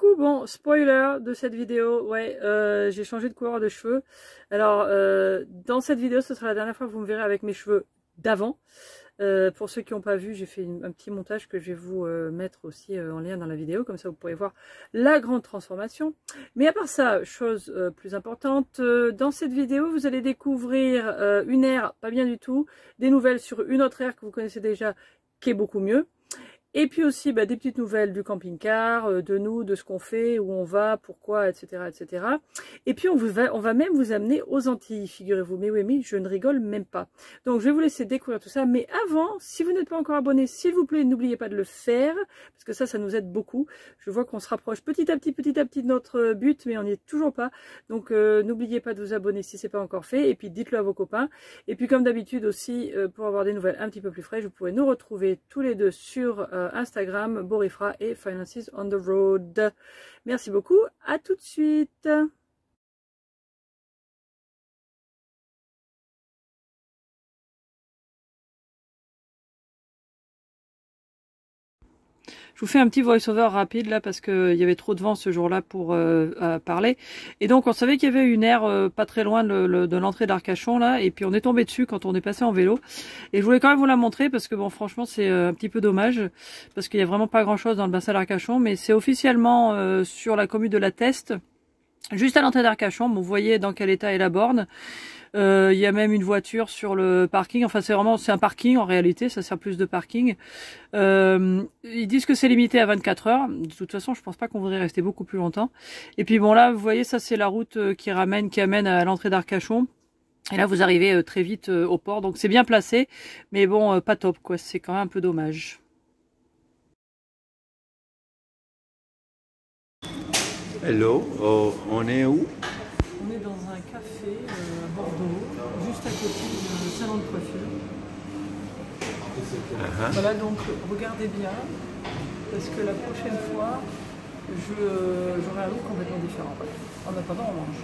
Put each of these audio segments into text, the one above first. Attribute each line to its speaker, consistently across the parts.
Speaker 1: Coucou, bon, spoiler de cette vidéo, ouais, j'ai changé de couleur de cheveux. Alors, dans cette vidéo, ce sera la dernière fois que vous me verrez avec mes cheveux d'avant. Pour ceux qui n'ont pas vu, j'ai fait un petit montage que je vais vous mettre aussi en lien dans la vidéo, comme ça vous pourrez voir la grande transformation. Mais à part ça, chose plus importante, dans cette vidéo, vous allez découvrir une ère, pas bien du tout, des nouvelles sur une autre ère que vous connaissez déjà, qui est beaucoup mieux. Et puis aussi des petites nouvelles du camping-car, de nous, de ce qu'on fait, où on va, pourquoi, etc. etc. Et puis on va même vous amener aux Antilles, figurez-vous. Mais oui, mais je ne rigole même pas. Donc je vais vous laisser découvrir tout ça. Mais avant, si vous n'êtes pas encore abonné, s'il vous plaît, n'oubliez pas de le faire. Parce que ça nous aide beaucoup. Je vois qu'on se rapproche petit à petit de notre but, mais on n'y est toujours pas. Donc n'oubliez pas de vous abonner si ce n'est pas encore fait. Et puis dites-le à vos copains. Et puis comme d'habitude aussi, pour avoir des nouvelles un petit peu plus fraîches, vous pouvez nous retrouver tous les deux sur Instagram, Borifra et Finances on the Road. Merci beaucoup, à tout de suite. Je vous fais un petit voice-over rapide là parce qu'il y avait trop de vent ce jour-là pour parler. Et donc on savait qu'il y avait une aire pas très loin de l'entrée d'Arcachon là. Et puis on est tombé dessus quand on est passé en vélo. Et je voulais quand même vous la montrer parce que bon franchement c'est un petit peu dommage. Parce qu'il n'y a vraiment pas grand-chose dans le bassin d'Arcachon. Mais c'est officiellement sur la commune de La Teste. Juste à l'entrée d'Arcachon. Bon, vous voyez dans quel état est la borne. Il y a même une voiture sur le parking. Enfin, c'est un parking en réalité. Ça sert plus de parking. Ils disent que c'est limité à 24 heures. De toute façon, je pense pas qu'on voudrait rester beaucoup plus longtemps. Et puis bon, là, vous voyez, ça c'est la route qui amène à l'entrée d'Arcachon. Et là, vous arrivez très vite au port. Donc c'est bien placé, mais bon, pas top quoi. C'est quand même un peu dommage.
Speaker 2: Hello, on est où?
Speaker 1: On est dans un café à Bordeaux, juste à côté du salon de coiffure. Voilà, donc regardez bien, parce que la prochaine fois, j'aurai un look complètement différent. En attendant, on mange.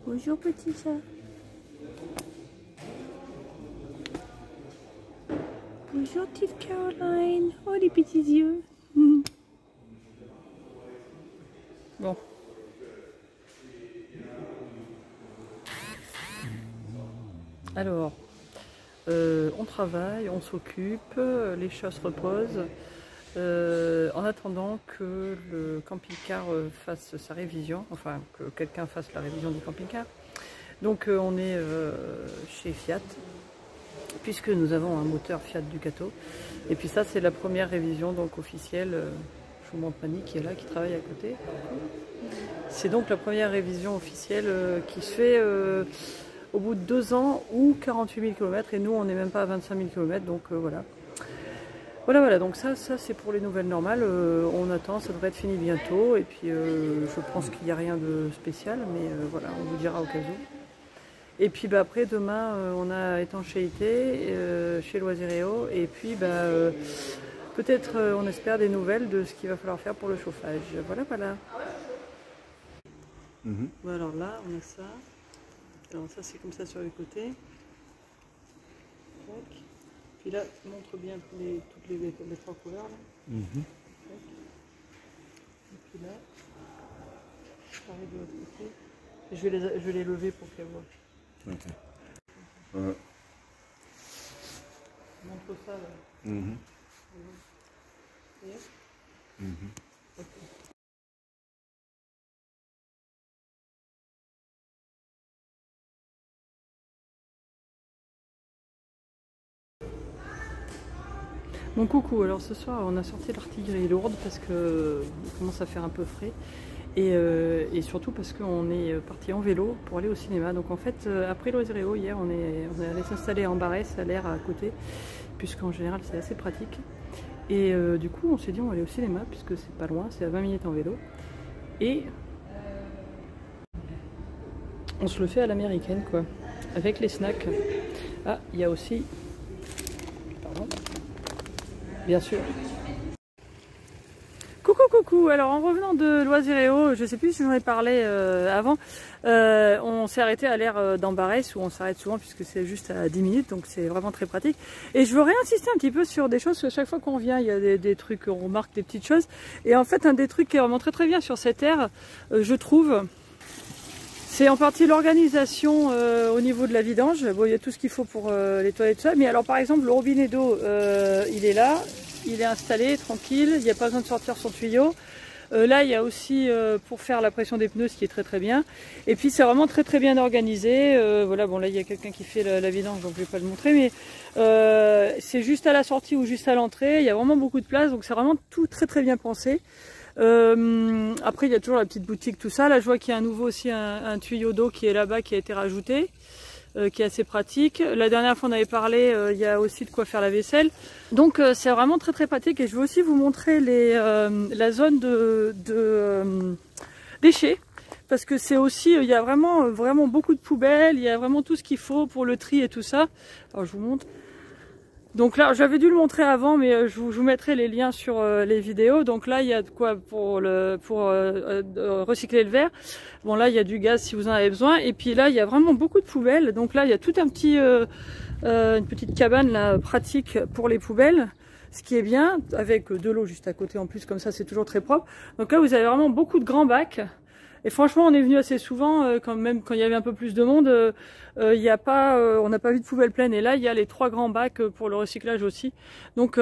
Speaker 1: Bonjour petit chat. Bonjour petite Caroline. Oh les petits yeux. Bon. Alors, on travaille, on s'occupe, les chats se reposent. En attendant que le camping-car fasse sa révision, enfin que quelqu'un fasse la révision du camping-car. Donc on est chez Fiat. Puisque nous avons un moteur Fiat Ducato. Et puis ça c'est la première révision donc officielle. Je vous montre Fanny qui est là, qui travaille à côté. C'est donc la première révision officielle qui se fait au bout de 2 ans ou 48 000 km. Et nous on n'est même pas à 25 000 km, donc voilà. Voilà, donc ça c'est pour les nouvelles normales. On attend, ça devrait être fini bientôt. Et puis je pense qu'il n'y a rien de spécial, mais voilà, on vous dira au cas où. Et puis après demain on a étanchéité chez Loiseréo et puis peut-être on espère des nouvelles de ce qu'il va falloir faire pour le chauffage. Voilà. Alors là on a ça. Alors ça c'est comme ça sur les côtés. Puis là montre bien toutes les 3 couleurs là. Et puis là, pareil de l'autre côté. Et je vais les lever pour qu'elles voient. Ok. Montre ça là. Okay. Bon coucou, alors ce soir on a sorti l'artillerie lourde parce que il commence à faire un peu frais. Et surtout parce qu'on est parti en vélo pour aller au cinéma. Donc en fait, après Loiseréo, hier, on est allé s'installer en Barès, à l'air à côté, puisqu'en général c'est assez pratique. Et du coup, on s'est dit on va aller au cinéma, puisque c'est pas loin, c'est à 20 minutes en vélo. Et on se le fait à l'américaine, quoi, avec les snacks. Ah, il y a aussi, pardon, bien sûr. Coucou, coucou. Alors en revenant de Loiseréo, je sais plus si j'en ai parlé avant, on s'est arrêté à l'aire d'Ambarès où on s'arrête souvent puisque c'est juste à 10 minutes, donc c'est vraiment très pratique. Et je veux réinsister un petit peu sur des choses, parce que chaque fois qu'on vient, il y a des trucs, on remarque des petites choses. Et en fait, un des trucs qui est vraiment très bien sur cette aire, je trouve, c'est en partie l'organisation au niveau de la vidange. Bon, il y a tout ce qu'il faut pour les toilettes et tout ça. Mais alors par exemple, le robinet d'eau, il est là, il est installé, tranquille, il n'y a pas besoin de sortir son tuyau. Là, il y a aussi pour faire la pression des pneus, ce qui est très bien. Et puis c'est vraiment très bien organisé. Voilà, bon là il y a quelqu'un qui fait la vidange, donc je vais pas le montrer, mais c'est juste à la sortie ou juste à l'entrée. Il y a vraiment beaucoup de place, donc c'est vraiment tout très bien pensé. Après il y a toujours la petite boutique, tout ça. Là je vois qu'il y a à nouveau aussi un tuyau d'eau qui est là-bas, qui a été rajouté, qui est assez pratique. La dernière fois on avait parlé, il y a aussi de quoi faire la vaisselle. Donc c'est vraiment très pratique. Et je vais aussi vous montrer la zone de déchets. Parce que c'est aussi, il y a vraiment beaucoup de poubelles, il y a vraiment tout ce qu'il faut pour le tri et tout ça. Alors je vous montre. Donc là, j'avais dû le montrer avant, mais je vous mettrai les liens sur les vidéos. Donc là, il y a de quoi pour recycler le verre. Bon là, il y a du gaz si vous en avez besoin. Et puis là, il y a vraiment beaucoup de poubelles. Donc là, il y a tout un petit, une petite cabane là pratique pour les poubelles. Ce qui est bien, avec de l'eau juste à côté en plus, comme ça, c'est toujours très propre. Donc là, vous avez vraiment beaucoup de grands bacs. Et franchement, on est venu assez souvent, même quand il y avait un peu plus de monde, on n'a pas vu de poubelle pleine. Et là, il y a les 3 grands bacs pour le recyclage aussi. Donc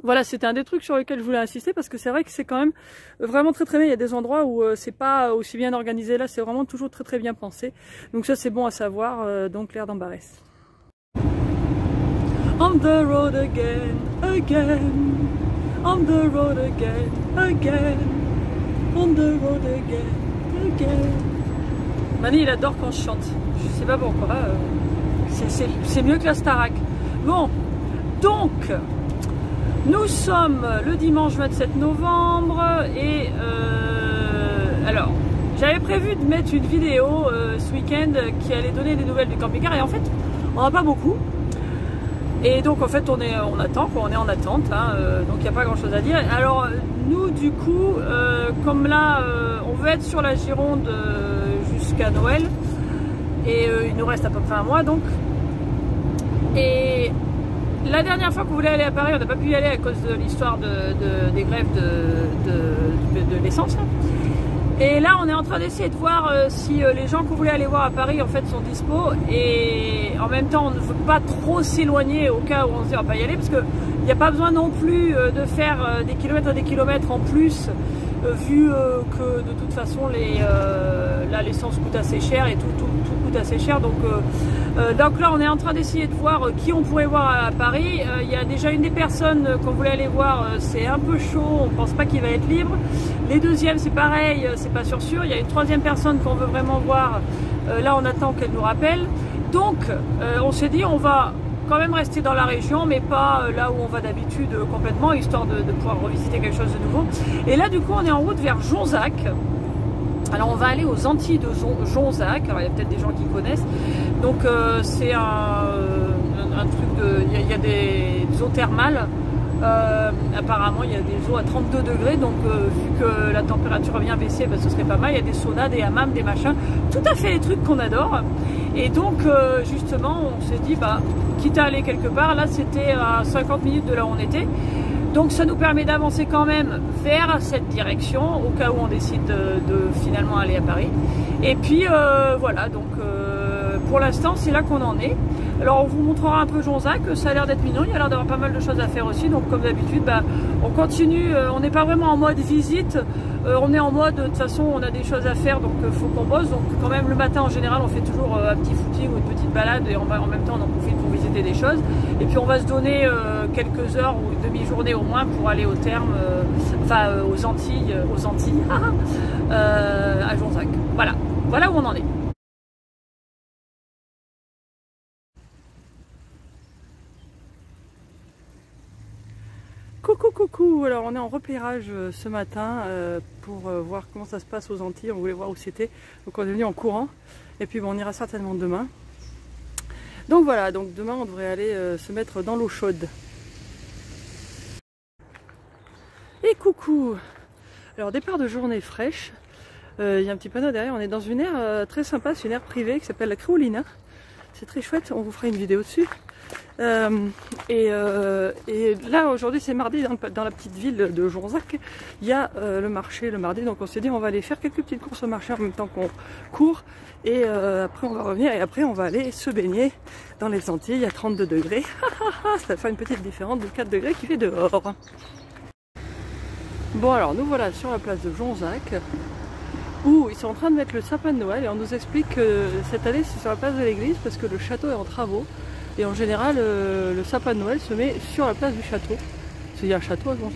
Speaker 1: voilà, c'était un des trucs sur lesquels je voulais insister, parce que c'est vrai que c'est quand même vraiment très bien. Il y a des endroits où c'est pas aussi bien organisé. Là, c'est vraiment toujours très bien pensé. Donc ça, c'est bon à savoir. Donc l'aire d'Ambarès. On the road again, on the road again. On the road again. Mani, il adore quand je chante. Je sais pas pourquoi. C'est mieux que la Starac. Bon, donc, nous sommes le dimanche 27 novembre. Et alors, j'avais prévu de mettre une vidéo ce week-end qui allait donner des nouvelles du camping-car. Et en fait, on n'a pas beaucoup. Et donc en fait on attend, quoi, on est en attente, hein, donc il n'y a pas grand chose à dire. Alors nous du coup, comme là on veut être sur la Gironde jusqu'à Noël, et il nous reste à peu près un mois donc. Et la dernière fois qu'on voulait aller à Paris, on n'a pas pu y aller à cause de l'histoire des grèves de l'essence. Et là on est en train d'essayer de voir si les gens qu'on voulait aller voir à Paris en fait sont dispo, et en même temps on ne veut pas trop s'éloigner au cas où on se dit on va pas y aller, parce qu'il n'y a pas besoin non plus de faire des kilomètres et des kilomètres en plus, vu que de toute façon là l'essence coûte assez cher et tout coûte assez cher. Donc là on est en train d'essayer de voir qui on pourrait voir à Paris. Il y a déjà une des personnes qu'on voulait aller voir, c'est un peu chaud, on pense pas qu'il va être libre. Les deuxièmes c'est pareil, c'est pas sûr. Il y a une troisième personne qu'on veut vraiment voir, là on attend qu'elle nous rappelle. Donc on s'est dit on va quand même rester dans la région, mais pas là où on va d'habitude complètement, histoire de pouvoir revisiter quelque chose de nouveau. Et là du coup on est en route vers Jonzac. Alors on va aller aux Antilles de Jonzac. Alors il y a peut-être des gens qui connaissent. Donc c'est un truc il y a des eaux thermales. Apparemment il y a des eaux à 32 degrés, donc vu que la température a bien baissé, bah, ce serait pas mal. Il y a des saunas, des hammams, des machins, tout à fait les trucs qu'on adore. Et donc justement on s'est dit bah quitte à aller quelque part, là c'était à 50 minutes de là où on était, donc ça nous permet d'avancer quand même vers cette direction au cas où on décide de finalement aller à Paris. Et puis voilà, donc pour l'instant c'est là qu'on en est. Alors on vous montrera un peu Jonzac, ça a l'air d'être mignon, il y a l'air d'avoir pas mal de choses à faire aussi, donc comme d'habitude bah, on continue, on n'est pas vraiment en mode visite, on est en mode de toute façon on a des choses à faire, donc faut qu'on bosse. Donc quand même le matin en général on fait toujours un petit footing ou une petite balade, et en même temps on en profite pour visiter des choses, et puis on va se donner quelques heures ou une demi-journée au moins pour aller au terme, aux Antilles à Jonzac. Voilà où on en est. Coucou, alors on est en repérage ce matin pour voir comment ça se passe aux Antilles. On voulait voir où c'était, donc on est venu en courant, et puis bon, on ira certainement demain. Donc voilà, donc demain on devrait aller se mettre dans l'eau chaude. Et coucou, Alors départ de journée fraîche, il y a un petit panneau derrière, on est dans une aire très sympa, c'est une aire privée qui s'appelle la Créolina. C'est très chouette, on vous fera une vidéo dessus. Et là aujourd'hui c'est mardi dans la petite ville de Jonzac, il y a le marché le mardi, donc on s'est dit on va aller faire quelques petites courses au marché en même temps qu'on court et après on va revenir et après on va aller se baigner dans les Antilles, il y a 32 degrés, ça fait une petite différence de 4 degrés qui fait dehors. Bon alors nous voilà sur la place de Jonzac où ils sont en train de mettre le sapin de Noël et on nous explique que cette année c'est sur la place de l'église parce que le château est en travaux et en général le sapin de Noël se met sur la place du château. Il y a un château à Jonzac.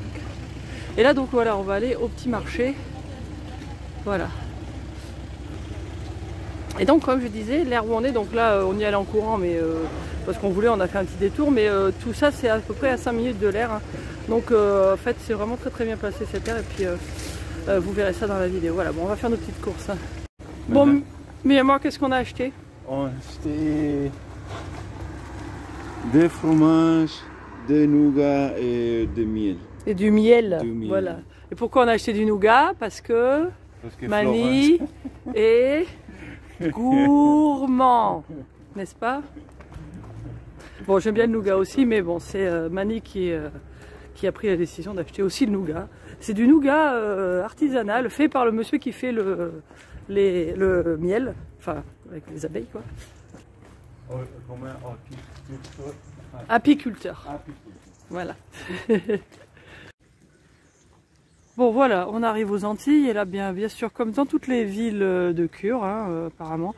Speaker 1: Et là donc voilà on va aller au petit marché. Voilà. Et donc comme je disais, l'air où on est, donc là on y allait en courant mais parce qu'on voulait on a fait un petit détour mais tout ça c'est à peu près à 5 minutes de l'air. Hein. Donc en fait c'est vraiment très bien placé cette aire et puis vous verrez ça dans la vidéo. Voilà, bon on va faire nos petites courses. Hein. Bon, mais moi qu'est-ce qu'on a acheté?
Speaker 2: On a acheté des fromages, des nougats et du miel.
Speaker 1: Et du miel, voilà. Et pourquoi on a acheté du nougat? Parce que Mani est gourmand, n'est-ce pas? Bon, j'aime bien le nougat aussi, mais bon, c'est Mani qui a pris la décision d'acheter aussi le nougat. C'est du nougat artisanal, fait par le monsieur qui fait le miel, enfin, avec les abeilles, quoi. Apiculteur. Voilà. Bon, voilà, on arrive aux Antilles, et là, bien sûr, comme dans toutes les villes de Cure, hein, apparemment,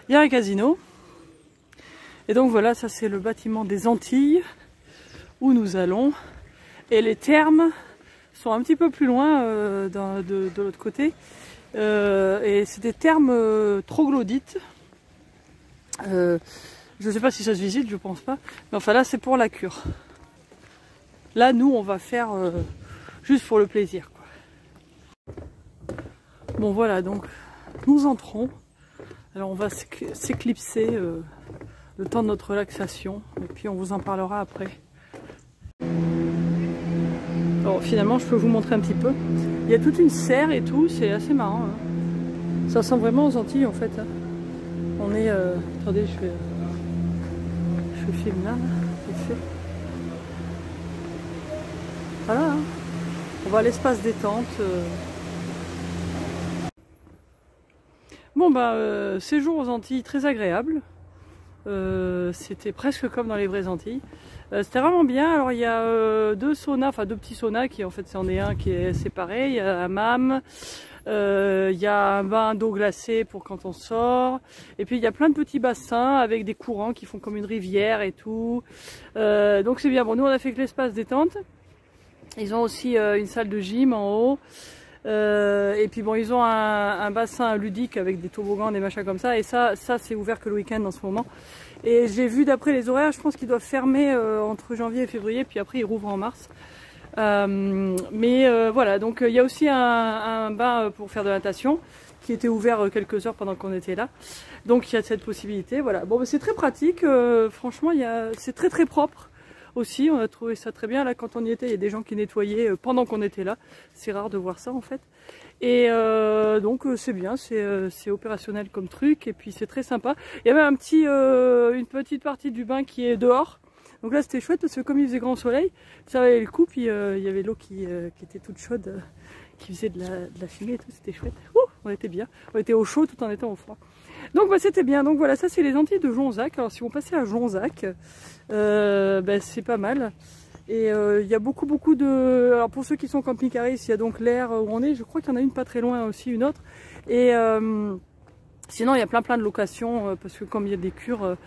Speaker 1: il y a un casino. Et donc voilà, ça c'est le bâtiment des Antilles où nous allons. Et les thermes sont un petit peu plus loin de l'autre côté. Et c'est des thermes troglodytes. Je ne sais pas si ça se visite, je pense pas. Mais enfin là c'est pour la cure. Là nous on va faire juste pour le plaisir, quoi. Bon voilà, donc nous entrons. Alors on va s'éclipser le temps de notre relaxation. Et puis on vous en parlera après. Alors finalement je peux vous montrer un petit peu. Il y a toute une serre et tout, c'est assez marrant. Hein. Ça ressemble vraiment aux Antilles en fait. Hein. On est... attendez, je filme là. Voilà. Hein. On va à l'espace détente. Bon bah séjour aux Antilles très agréable. C'était presque comme dans les vraies Antilles. C'était vraiment bien. Alors il y a deux saunas, enfin deux petits saunas qui en fait c'en est un qui est séparé. Il y a un hammam, il y a un bain d'eau glacée pour quand on sort. Et puis il y a plein de petits bassins avec des courants qui font comme une rivière et tout. Donc c'est bien. Bon, nous on a fait que l'espace détente. Ils ont aussi une salle de gym en haut. Et puis bon, ils ont un bassin ludique avec des toboggans, des machins comme ça. Et ça c'est ouvert que le week-end en ce moment. Et j'ai vu d'après les horaires, je pense qu'ils doivent fermer entre janvier et février, puis après ils rouvrent en mars. Voilà, donc il y a aussi un bain pour faire de la natation qui était ouvert quelques heures pendant qu'on était là. Donc il y a cette possibilité. Voilà. Bon, c'est très pratique. Franchement, c'est très propre. Aussi, on a trouvé ça très bien. Là, quand on y était, il y a des gens qui nettoyaient pendant qu'on était là. C'est rare de voir ça en fait. Et donc c'est bien, c'est opérationnel comme truc et puis c'est très sympa. Il y avait une petite partie du bain qui est dehors. Donc là c'était chouette parce que comme il faisait grand soleil, ça valait le coup. Puis il y avait l'eau qui était toute chaude, qui faisait de la fumée et tout, c'était chouette. On était bien, on était au chaud tout en étant au froid. Donc bah, c'était bien, donc voilà, ça c'est les Antilles de Jonzac. Alors si vous passez à Jonzac, c'est pas mal. Et il y a beaucoup de... Alors pour ceux qui sont camping-caristes, il y a donc l'aire où on est. Je crois qu'il y en a une pas très loin aussi, une autre. Et sinon il y a plein de locations parce que comme il y a des cures,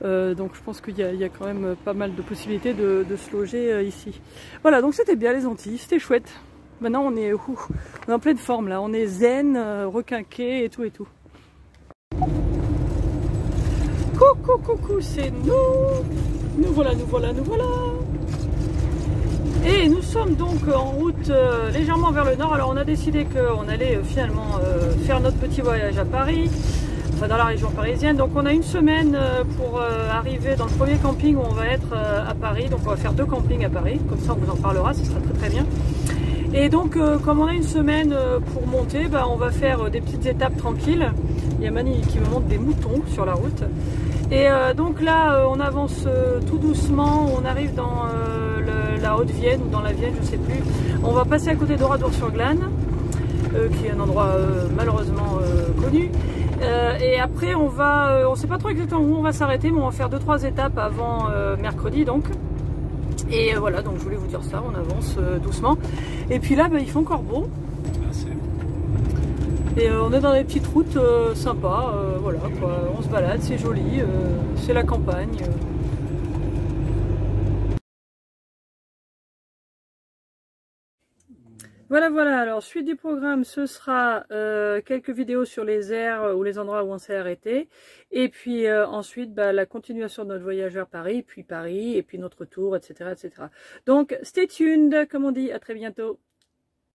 Speaker 1: donc je pense qu'il y a quand même pas mal de possibilités de se loger ici. Voilà, donc c'était bien les Antilles, c'était chouette. Maintenant on est en pleine forme là, on est zen, requinqué et tout. Coucou, c'est nous. Nous voilà. Et nous sommes donc en route légèrement vers le nord. Alors on a décidé qu'on allait finalement faire notre petit voyage à Paris, enfin dans la région parisienne. Donc on a une semaine pour arriver dans le premier camping où on va être à Paris. Donc on va faire 2 campings à Paris, comme ça on vous en parlera, ce sera très bien. Et donc comme on a une semaine pour monter, bah, on va faire des petites étapes tranquilles. Il y a Mani qui me montre des moutons sur la route. Et donc là on avance tout doucement, on arrive dans la Haute-Vienne ou dans la Vienne, je sais plus. On va passer à côté d'Oradour-sur-Glane, qui est un endroit malheureusement connu. Et après on va, on sait pas trop exactement où on va s'arrêter, mais on va faire 2-3 étapes avant mercredi donc. Et voilà, donc je voulais vous dire ça, on avance doucement. Et puis là, bah, il fait encore beau. Et on est dans des petites routes sympas, voilà quoi, on se balade, c'est joli, c'est la campagne. Voilà, alors suite du programme, ce sera quelques vidéos sur les aires ou les endroits où on s'est arrêté. Et puis ensuite, bah, la continuation de notre voyage vers Paris, et puis notre tour, etc. Donc, stay tuned, comme on dit, à très bientôt.